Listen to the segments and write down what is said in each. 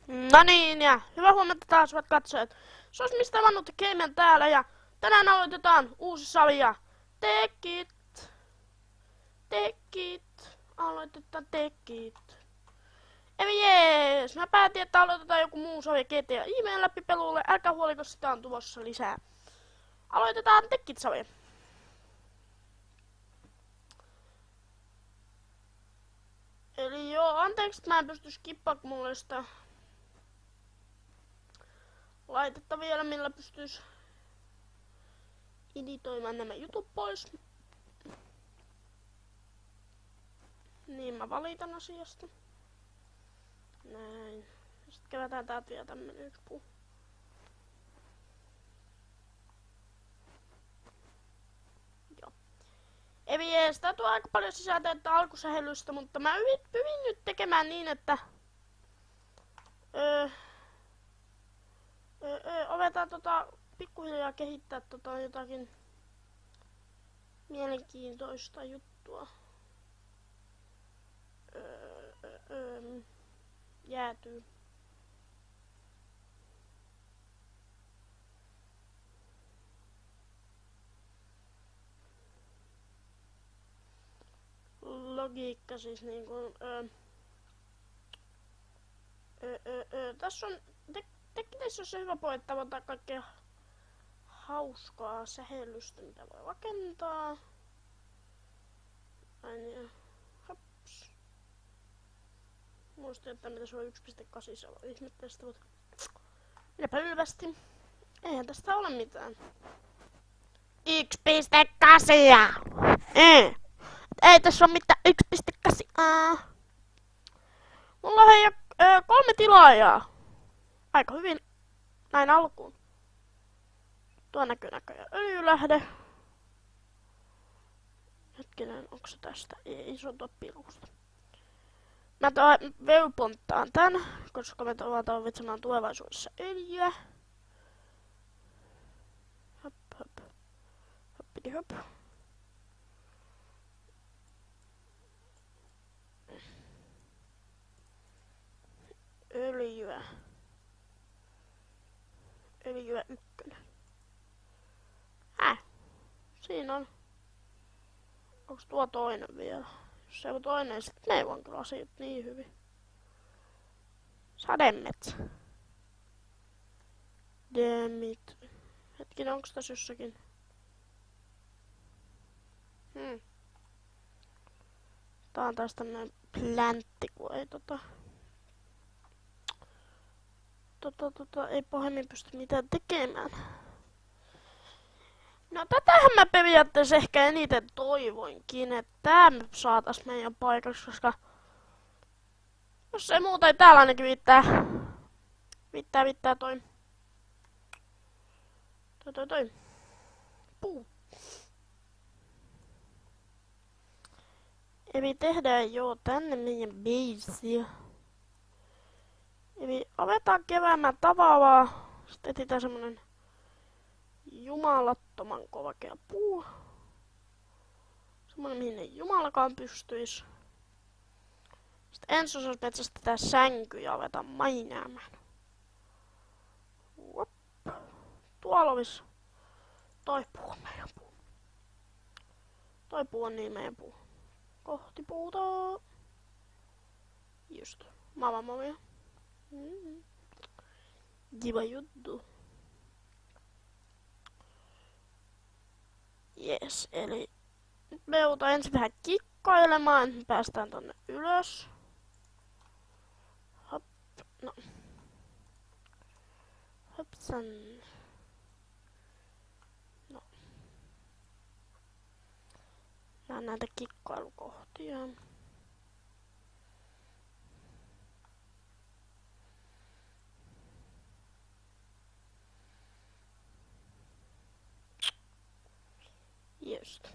No niin, ja hyvää huomenta taas, hyvät katsojat. Se olisi mistä vannut Gamen täällä, ja tänään aloitetaan uusi sarja. Aloitetaan tekit. Eli jees, mä päätin, että aloitetaan joku muu sarja GTA IMEen läpi pelulle. Älkää huoliko, sitä on tulossa lisää. Aloitetaan tekit-sarja. Eli joo, anteeksi, että mä en pysty skippaamaan mulle sitä laitetta vielä, millä pystyis editoimaan nämä jutut pois. Niin mä valitan asiasta. Näin. Sitten kerätään täältä vielä tämmönen yksi puu. Joo. Eli jees, tää tuo aika paljon sisältöä alkusähellystä, mutta mä pyrin nyt tekemään niin, että aletaan pikkuhiljaa kehittää jotakin mielenkiintoista juttua. Jäätyy. Logiikka siis niinku tässä on teknisesti on se hyvä puoli, että tavoittaa kaikkea hauskaa sähellystä, mitä voi rakentaa. Näin ja hops. Muistin, että mitä se on 1.8 se on ihmetteistä, mutta minäpä ylvästi. Eihän tästä ole mitään. 1.8! Ei tässä ole mitään 1.8. Mulla on hei 3 tilaajaa. Aika hyvin näin alkuun. Tuo näkyy näköjään öljylähde. Hetkinen, onko se tästä? Ei, se on tuo pirusta. Mä veuponttaan tän, koska me tarvitsemaan tulevaisuudessa öljyä. Hop, hop. Hoppidi hop. Öljyä. Öljyä 1. Siinä on. Onks tuo toinen vielä? Jos se on toinen, sit ne ei vaan kyllä asiat niin hyvin. Sademetsä. Dammit. Hetkinen, onks tässä jossakin? Tää on taas tämmönen pläntti, kun ei ei pahemmin pysty mitään tekemään. No tätähän mä periaatteessa ehkä eniten toivoinkin, että tää me saatais meidän paikaksi, koska jos ei muuta, ei täällä ainakin viittää toi puu. Eli tehdään jo tänne meidän beisiä. Eli aletaan keräämään tavaraa. Sitten etsitään semmonen jumalattoman korkea puu. Semmonen mihin ei jumalakaan pystyis. Sitten ensi osassa metsästetään sänky ja aletaan mainäämään. Tuolla olis toi puu on meidän puu. Toi puu on niin meidän puu. Kohti puuta. Just. Mamamamia. Kiva juttu. Jes, eli nyt me joudutaan ensin vähän kikkailemaan, että me päästään tonne ylös. Hop, no. Hopsan. No. Nää on näitä kikkailukohtia. Just.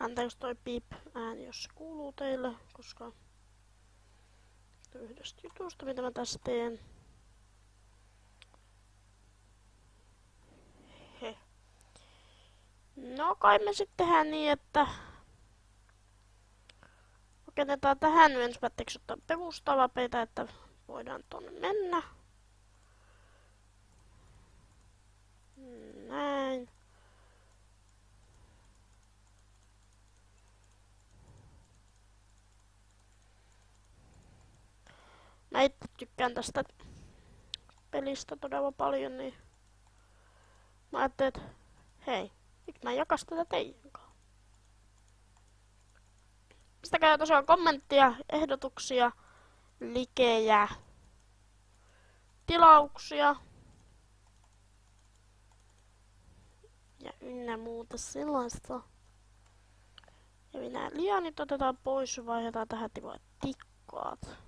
Anteeksi toi piip ääni, jos se kuuluu teille, koska yhdestä jutusta, mitä mä tässä teen. No kai me sitten tehdään niin, että rakennetaan tähän nyt ensimmäiseksi ottaa perustavapeita, että voidaan tonne mennä. Näin. Mä itse tykkään tästä pelistä todella paljon, niin mä ajattelin, että hei, miksi mä en jakas tätä teidän kanssa. Pistäkää tosiaan kommenttia, ehdotuksia, likejä, tilauksia ja ynnä muuta sellaista. Ja minä lianit otetaan pois ja vaihdetaan tähän tivoja tikkaat.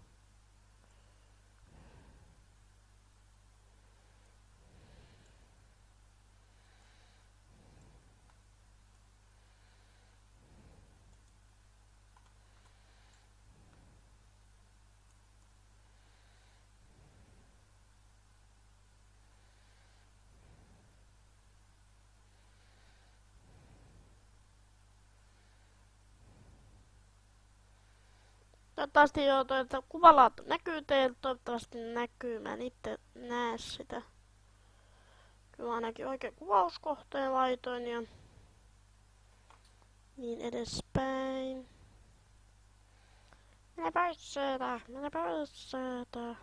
Toivottavasti joo, että kuvalaatu näkyy teille, toivottavasti näkyy, mä en itse näe sitä. Kyllä ainakin oikein kuvauskohteen laitoin ja niin edespäin. Mene pois sieltä, mene pois sieltä.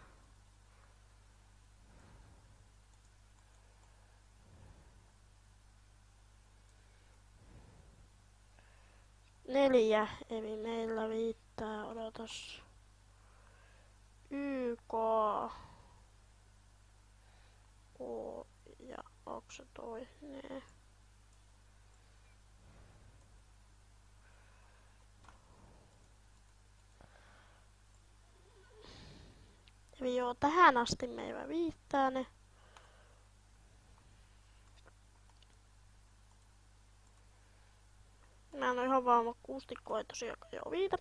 Neljä, eli meillä viittää, odotas. YK. O ja onko se toi? Nee. Eli joo, tähän asti meillä viittää ne. Mä en oo ihan varma, kuustikko ei tosiaan joo viitä.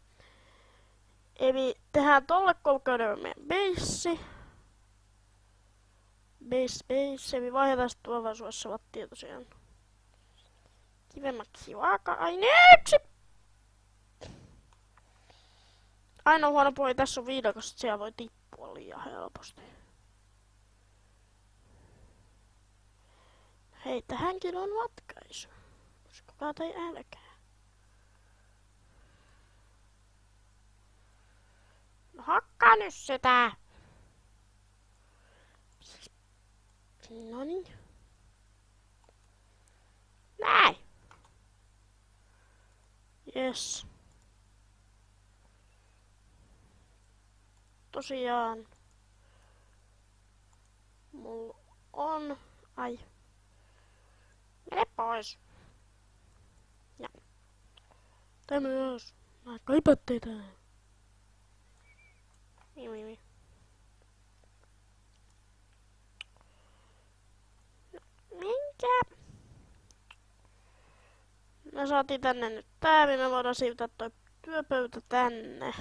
Eli tehdään tolle koukkeudelle meidän base. Base, eli vaihdetaan sitten tulevaisuudessa lattia tosiaan kivemmäksi raaka-aineeksi. Ainoa huono puoli tässä on viidakossa, että siellä voi tippua liian helposti. Hei, tähänkin on ratkaisu. Uskokaa tai älkää. No hakkaa nyt sitä! Noniin. Näin! Yes. Tosiaan. Mulla on... Ai. Mene pois. Ja. Tää myös. Mä kaipaan teitä. Mimi. No, minkä? Me saatiin tänne nyt tää, me voidaan siirtää toi työpöytä tänne.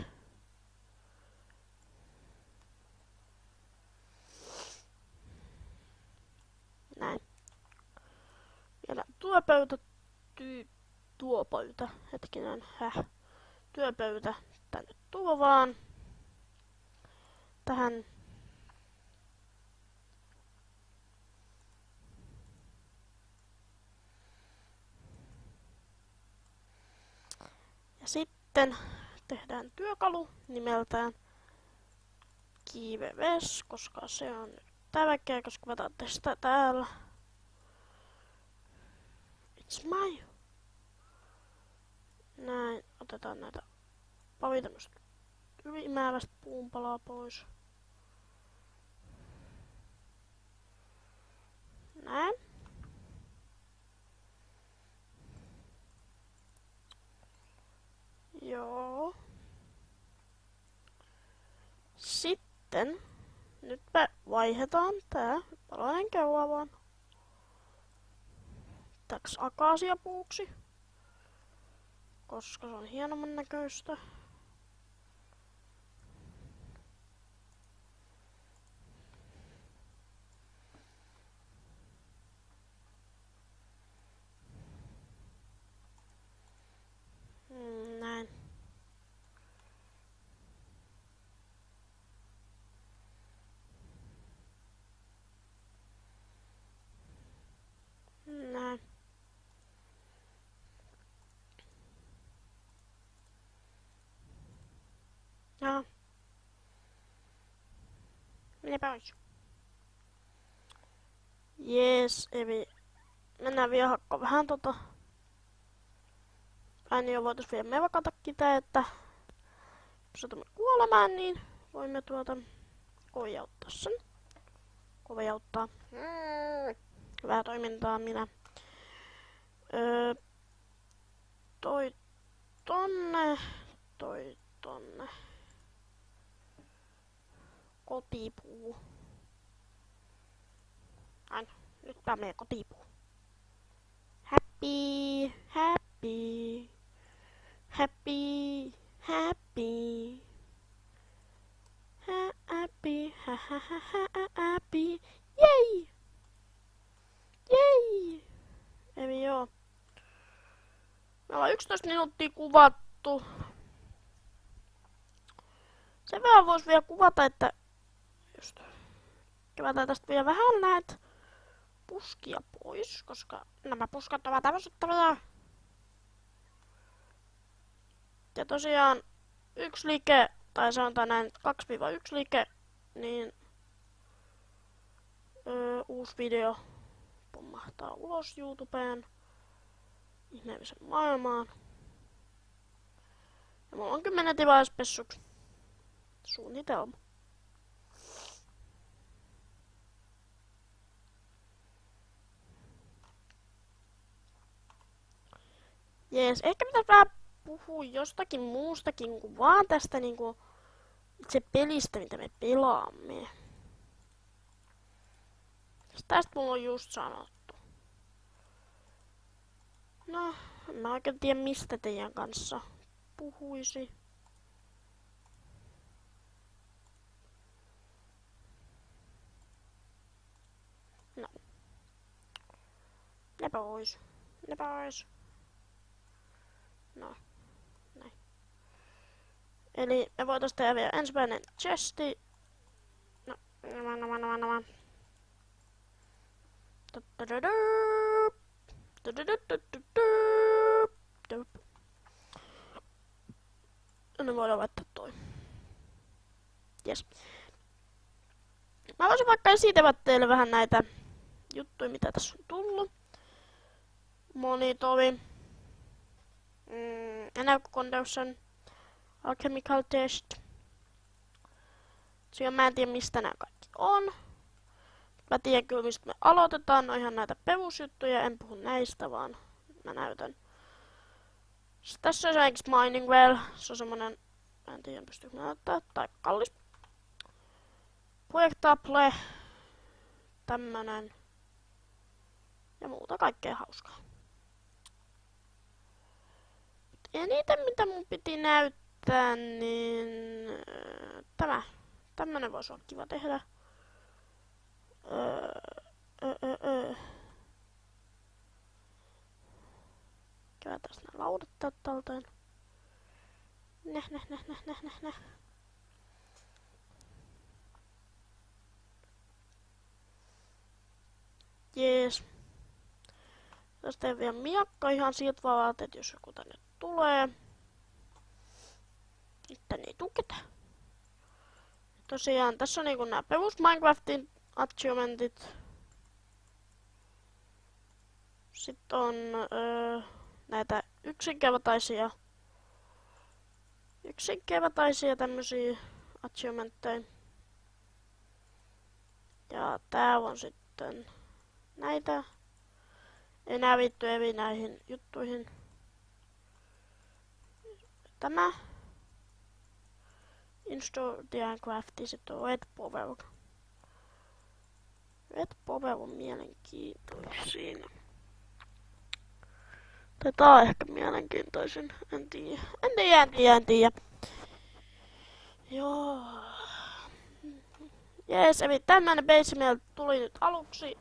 Näin. Vielä työpöytä, tuo pöytä, hetkinen, työpöytä tänne tuo vaan. Tähän. Ja sitten tehdään työkalu nimeltään kiiveves, koska se on nyt tärkeä, koska mä taan sitä täällä. It's my. Näin, otetaan näitä pari tämmöstä ylimääräistä puunpalaa pois. Näin. Joo. Sitten nyt me vaihdetaan tää palanen keula vaan täks akasiapuuksi, koska se on hienomman näköistä. Mene pois. Jees, eli mennään vielä hakkaa vähän aina jo voitais vielä melkata sitä, että jos satumme kuolemaan, niin voimme kojauttaa sen. Kovejauttaa. Hyvää toimintaa minä. Toi tonne. Kotipuu. Aina, nyt tää menee kotipuu. Happy, happy. Happy, happy. Happy, ha ha ha ha happy. Yay! Yay! Eli joo. Me ollaan 11 minuuttia kuvattu. Sen verran vois vielä kuvata, että just kevätään tästä vielä vähän näitä puskia pois, koska nämä puskat ovat ärsyttäviä. Ja tosiaan yksi liike, tai sanotaan näin 2-1 liike, niin uusi video pommahtaa ulos YouTubeen. Ihmeellisen maailmaan. Ja mulla on 10 tilauspessuksi suunnitelma. Jees, ehkä pitäis vähän puhua jostakin muustakin kuin vaan tästä niinku itse pelistä, mitä me pelaamme. Tästä mulla on just sanottu. No, en mä oikein tiedä mistä teidän kanssa puhuisi. No. Ne pois. Ne pois. No. Näin. Eli me voitais tehdä vielä ensimmäinen chesti. No. No. No voidaan laittaa toi. Jes. Mä voisin vaikka esitellä teille vähän näitä juttuja, mitä tässä on tullut. Monitori. Energy Conversion. Alchemical Test. Siinä mä en tiedä mistä nämä kaikki on. Mä tiedän kyllä mistä me aloitetaan. No ihan näitä perusjuttuja. En puhu näistä vaan mä näytän. Sitten tässä on esimerkiksi Mining Well. Se on semmonen, en tiedä pystyykö näyttää, tai kallis. Projektable. Tämmönen. Ja muuta kaikkea hauskaa. Eniten mitä mun piti näyttää, niin tämmönen voisi olla kiva tehdä. Kevätään nää laudat talteen. Näh. Jees. Tästä tehdään vielä miakka ihan siltä vaan, että jos joku tänne tulee. Tänne ei tuu ketään. Tosiaan tässä on niinku nää perus Minecraftin achievementit. Sitten on näitä yksinkertaisia tämmösiä achievementteja. Ja tää on sitten näitä. Enää vittu eri näihin juttuihin. Tämä. Install the Crafty, sitten on Red Power. Red Power on mielenkiintoisin. Tää on ehkä mielenkiintoisin, en tiedä. Joo. Jees, eli tämmönen base meillä tuli nyt aluksi.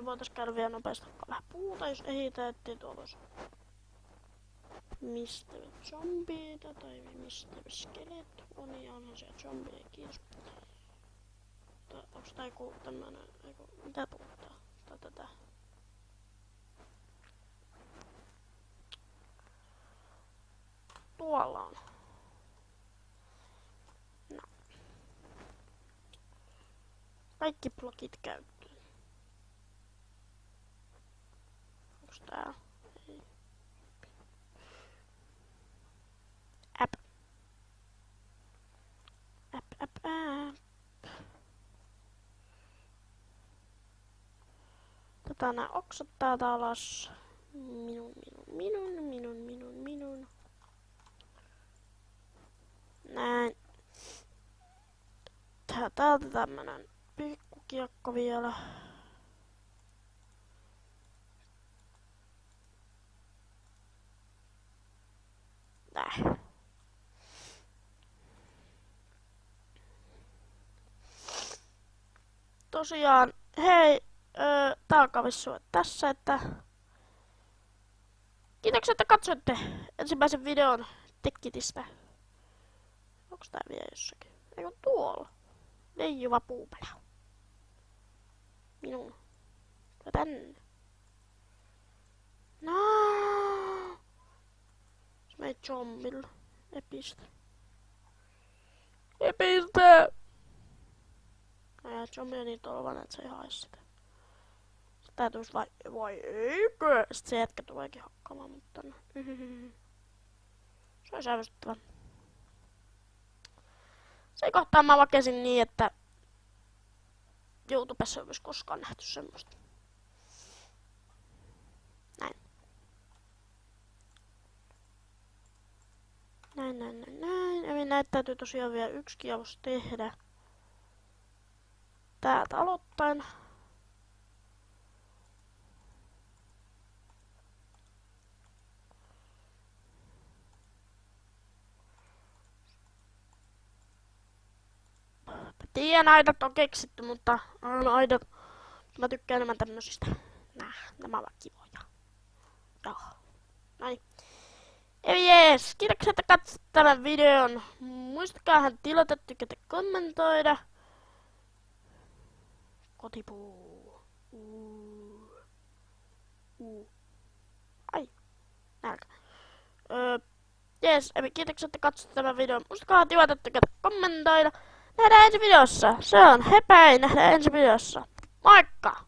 Voitais käydä vielä nopeasti vähän puuta, jos ehitäätte. Tuolla olisi Mr. Zombieita tai Mr. Skeletonia. Onhan siellä zombieita, kiitos. Onks tää joku tämmönen, mitä puhutaan? Tätä. Tuolla on. No. Kaikki blokit käyttöön. Onks tää? Ei. App. App. Otetaan nää oksat täältä alas. Minun. Näin. Täältä tämmönen pikkukiekko vielä. Näin. Tosiaan, hei, tää alkaa vissua tässä, että kiitoksia, että katsoitte ensimmäisen videon TechKitistä. Onks tää vielä jossakin? Eikö tuolla? Leijuva puupelä. Minun. Tule tänne. No. Se meni zombilla. Epistä. Ja zombi on niin tolvanen, että se ei hae sitä. Se täytyis vai eikö? Sitten se jätkä tuleekin hakkaamaan mut tänne. Se on säivystyttävä. Se ei kohtaa mä vakesin niin, että YouTubessa ei olisi koskaan nähty semmoista. Näin. Eli näitä täytyy tosiaan vielä yksi kierros tehdä. Täältä aloittaen. Tiedän, aidat on keksitty, mutta aidat, mä tykkään enemmän tämmöisistä. Nämä ovat kivoja. Joo. Noin. Eli jees, kiitoksia, että katsoit tämän videon. Muistakaahan tilata, tykätä, kommentoida. Kotipuu. Ai. Nälkä. Jees, eli kiitoksia, että katsoit tämän videon. Muistakaa tilata, tykätä, kommentoida. Nähdään ensi videossa. Se on hepäin. Nähdään ensi videossa. Moikka!